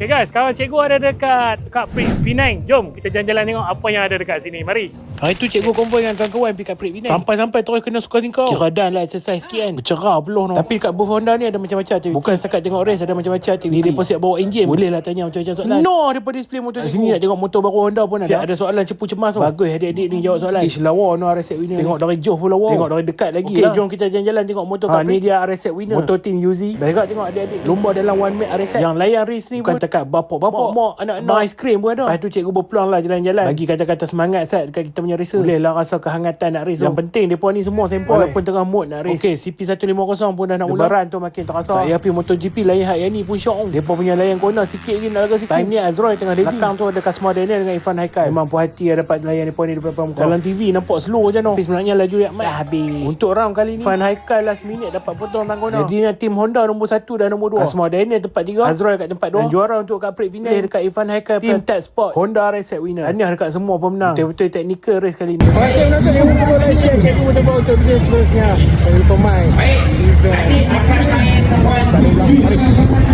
Okay guys, kawan cikgu ada dekat P9. Jom kita jalan-jalan tengok apa yang ada dekat sini. Mari. Hari tu cikgu kumpul dengan kawan-kawan pergi kat Perik Penang. Sampai-sampai terus kena suka tingkau. Kira dan lah exercise sikit kan. Bercerah peluh no. Tapi kat booth Honda ni ada macam-macam cikgu. Bukan setakat tengok race, ada macam-macam cikgu. Ni mereka siap bawa engine. Boleh lah tanya macam-macam soalan. No, daripada display motor cikgu. Sini nak tengok motor baru Honda pun siap ada soalan cepu cemas tu. Bagus adik-adik ni jawab soalan. Ish lawa no RS winner. Tengok dari jauh pun lawa. Tengok dari dekat lagi. Okay, jom kita jalan-jalan tengok motor kat Perik. Ni dia RS winner. Motor team UZ. Baiklah tengok adik-adik lomba dalam one mate RS. Yang layan race ni bukan takat bapak-bapak, mak, anak-anak, ice cream pun ada. Lepas tu cikgu berpeluang lah jalan-jalan. Bagi kata-kata semangat Sat dekat kita punya racer. Boleh lah rasa kehangatan nak race. Yang penting mereka ni semua sampel. Walaupun tengah mood nak race. Okay, CP150 pun dah nak mula. Lebaran tu makin terasa. Tak payah pergi MotoGP layan hak yang ni pun syok. Mereka punya layan corner sikit lagi nak laga sikit. Time ni Azroy tengah ready. Belakang tu ada Kasma Daniel dengan Irfan Haikal. Memang puas hati dapat layan mereka ni depan muka. Dalam TV nampak slow je no. Tapi sebenarnya laju dia dah habis. Untuk round kali ni Irfan Haikal last minute dapat potong tang corner. Jadi tim Honda nombor 1 dan nombor 2. Kasma Daniel tempat 3. Azroy kat tempat 2. Dan juara untuk kat Perik Penang dekat Irfan Haikal Team Tech Sport Honda Race Winner. Tahniah dekat semua pemenang. Betul-betul technical race kali ni. Terima kasih menonton. Jangan lupa like, share, cikgu mencoba untuk video seterusnya. Jangan lupa main. Baik. Mari.